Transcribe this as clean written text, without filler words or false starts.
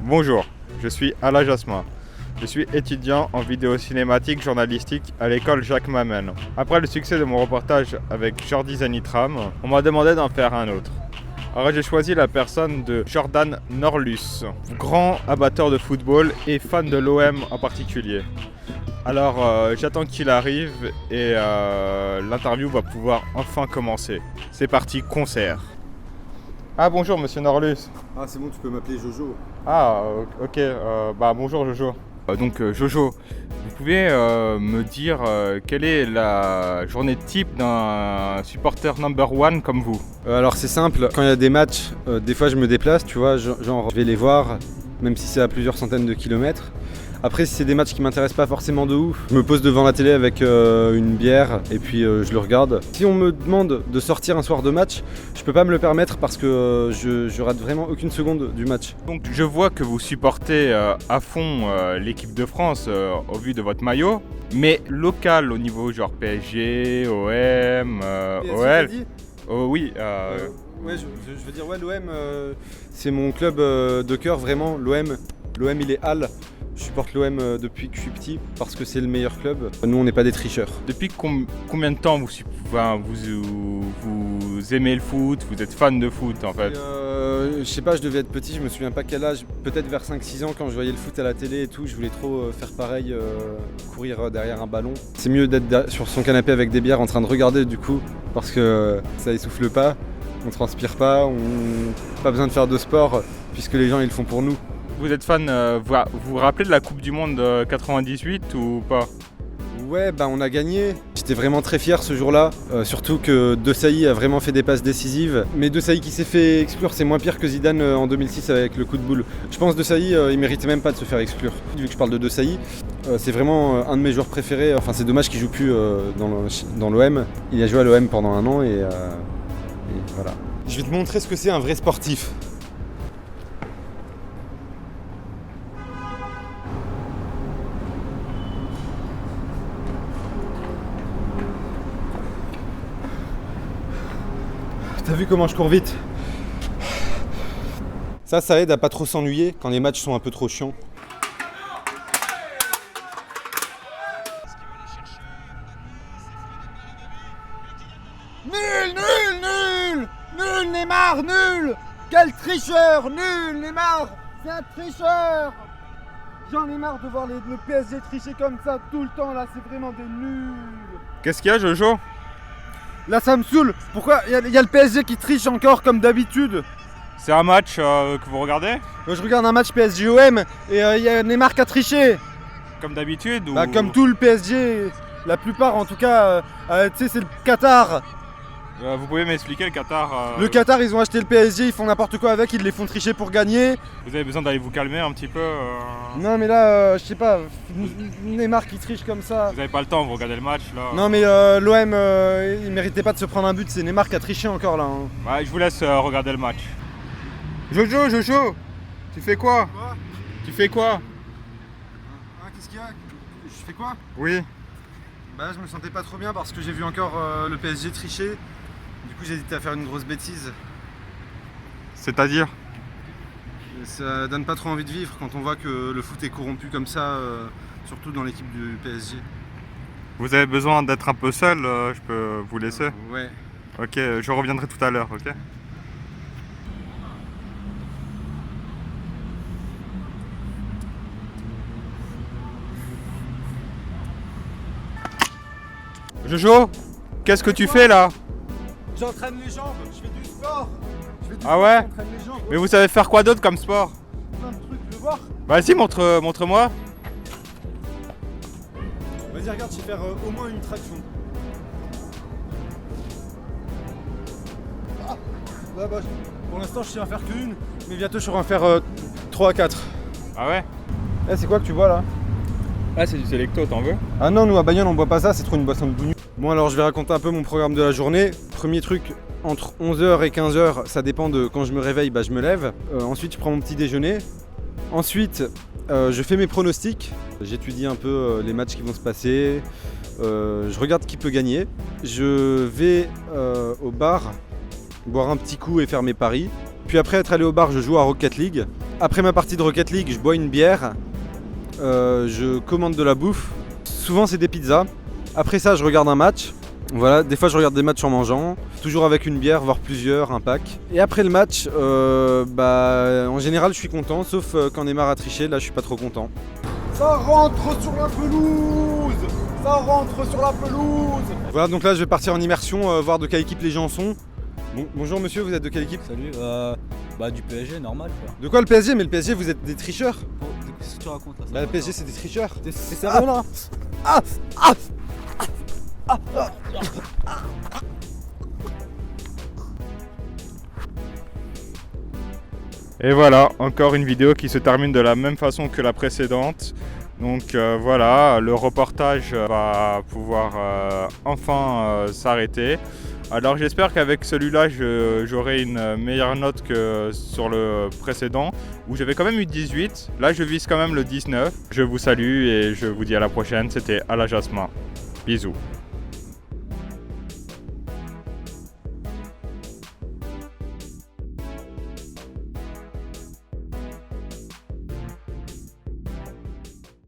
Bonjour, je suis Ala Jasmin. Je suis étudiant en vidéo cinématique journalistique à l'école Jacques Mammen. Après le succès de mon reportage avec Jordi Zanitram, on m'a demandé d'en faire un autre. Alors j'ai choisi la personne de Jordan Norlus, grand amateur de football et fan de l'OM en particulier. Alors j'attends qu'il arrive et l'interview va pouvoir enfin commencer. C'est parti, concert. Ah bonjour monsieur Norlus. Ah c'est bon, tu peux m'appeler Jojo. Ah ok, bonjour Jojo. Jojo, vous pouvez me dire quelle est la journée type d'un supporter number one comme vous? Alors c'est simple, quand il y a des matchs, des fois je me déplace, tu vois, genre je vais les voir, même si c'est à plusieurs centaines de kilomètres. Après si c'est des matchs qui m'intéressent pas forcément de ouf, je me pose devant la télé avec une bière et puis je le regarde. Si on me demande de sortir un soir de match, je peux pas me le permettre parce que je rate vraiment aucune seconde du match. Donc je vois que vous supportez à fond l'équipe de France au vu de votre maillot, mais local au niveau genre PSG, OM, OL. Oh oui. Ouais, je veux dire ouais, l'OM c'est mon club de cœur vraiment. L'OM il est Halle. Je supporte l'OM depuis que je suis petit parce que c'est le meilleur club. Nous on n'est pas des tricheurs. Depuis combien de temps vous aimez le foot, vous êtes fan de foot en fait? Je sais pas, je devais être petit, je me souviens pas quel âge, peut-être vers 5-6 ans quand je voyais le foot à la télé et tout, je voulais trop faire pareil, courir derrière un ballon. C'est mieux d'être sur son canapé avec des bières en train de regarder du coup parce que ça essouffle pas, on transpire pas, on n'a pas besoin de faire de sport puisque les gens ils le font pour nous. Vous êtes fan, vous vous rappelez de la Coupe du Monde 98 ou pas? Ouais, on a gagné. J'étais vraiment très fier ce jour-là, surtout que De Sailly a vraiment fait des passes décisives. Mais De Sailly qui s'est fait exclure, c'est moins pire que Zidane en 2006 avec le coup de boule. Je pense De Sailly, il méritait même pas de se faire exclure. Vu que je parle de Sailly, c'est vraiment un de mes joueurs préférés. Enfin, c'est dommage qu'il joue plus dans l'OM. Il a joué à l'OM pendant un an et voilà. Je vais te montrer ce que c'est un vrai sportif. T'as vu comment je cours vite? Ça aide à pas trop s'ennuyer quand les matchs sont un peu trop chiants. Nul Neymar, nul! Quel tricheur! Nul Neymar! C'est un tricheur! J'en ai marre de voir le PSG tricher comme ça tout le temps là, c'est vraiment des nuls! Qu'est-ce qu'il y a Jojo? Là ça me saoule! Pourquoi il y a le PSG qui triche encore comme d'habitude? C'est un match que vous regardez? Je regarde un match PSG-OM et il y a Neymar qui a triché! Comme d'habitude ou... Comme tout le PSG, la plupart en tout cas, tu sais c'est le Qatar! Vous pouvez m'expliquer le Qatar? Le Qatar, ils ont acheté le PSG, ils font n'importe quoi avec, ils les font tricher pour gagner. Vous avez besoin d'aller vous calmer un petit peu Non mais là, je sais pas, Neymar qui triche comme ça. Vous avez pas le temps, vous regardez le match là? Non mais l'OM, il méritait pas de se prendre un but, c'est Neymar qui a triché encore là. Hein. Ouais, je vous laisse regarder le match. Jojo, tu fais quoi? Tu fais quoi? Qu'est-ce qu'il y a? Je fais quoi? Oui. Je me sentais pas trop bien parce que j'ai vu encore le PSG tricher. Du coup j'ai hésité à faire une grosse bêtise. C'est-à-dire? Ça donne pas trop envie de vivre quand on voit que le foot est corrompu comme ça, surtout dans l'équipe du PSG. Vous avez besoin d'être un peu seul, je peux vous laisser? Ouais. Ok, je reviendrai tout à l'heure, ok? Jojo, qu'est-ce que tu fais là? J'entraîne les jambes, je fais du sport. Ah ouais? J'entraîne les jambes. Mais vous savez faire quoi d'autre comme sport? Plein de trucs, tu veux voir? Vas-y, montre-moi. Vas-y regarde, je vais faire au moins une traction. Pour l'instant je sais en faire qu'une, mais bientôt je saurai en faire 3 à 4. Ah ouais? C'est quoi que tu bois là? Ah, c'est du Selecto, t'en veux? Ah non, nous à Bayonne on boit pas ça, c'est trop une boisson de bougnou. Bon alors je vais raconter un peu mon programme de la journée. Premier truc, entre 11h et 15h, ça dépend de quand je me réveille, je me lève. Ensuite je prends mon petit déjeuner. Ensuite je fais mes pronostics. J'étudie un peu les matchs qui vont se passer. Je regarde qui peut gagner. Je vais au bar boire un petit coup et faire mes paris. Puis après être allé au bar, je joue à Rocket League. Après ma partie de Rocket League, je bois une bière, je commande de la bouffe. Souvent c'est des pizzas. Après ça, je regarde un match. Voilà, des fois je regarde des matchs en mangeant, toujours avec une bière, voire plusieurs, un pack. Et après le match, en général je suis content, sauf quand Neymar a triché, là je suis pas trop content. Ça rentre sur la pelouse! Ça rentre sur la pelouse! Voilà, donc là je vais partir en immersion, voir de quelle équipe les gens sont. Bonjour monsieur, vous êtes de quelle équipe? Salut, du PSG, normal quoi. De quoi le PSG? Mais le PSG vous êtes des tricheurs. Qu'est-ce que tu racontes là? Bah le PSG c'est des tricheurs. C'est sérieux là? Et voilà, encore une vidéo qui se termine de la même façon que la précédente. Donc voilà, le reportage va pouvoir enfin s'arrêter. Alors j'espère qu'avec celui-là, j'aurai une meilleure note que sur le précédent, où j'avais quand même eu 18. Là, je vise quand même le 19. Je vous salue et je vous dis à la prochaine. C'était Ala Jasmin. Bisous.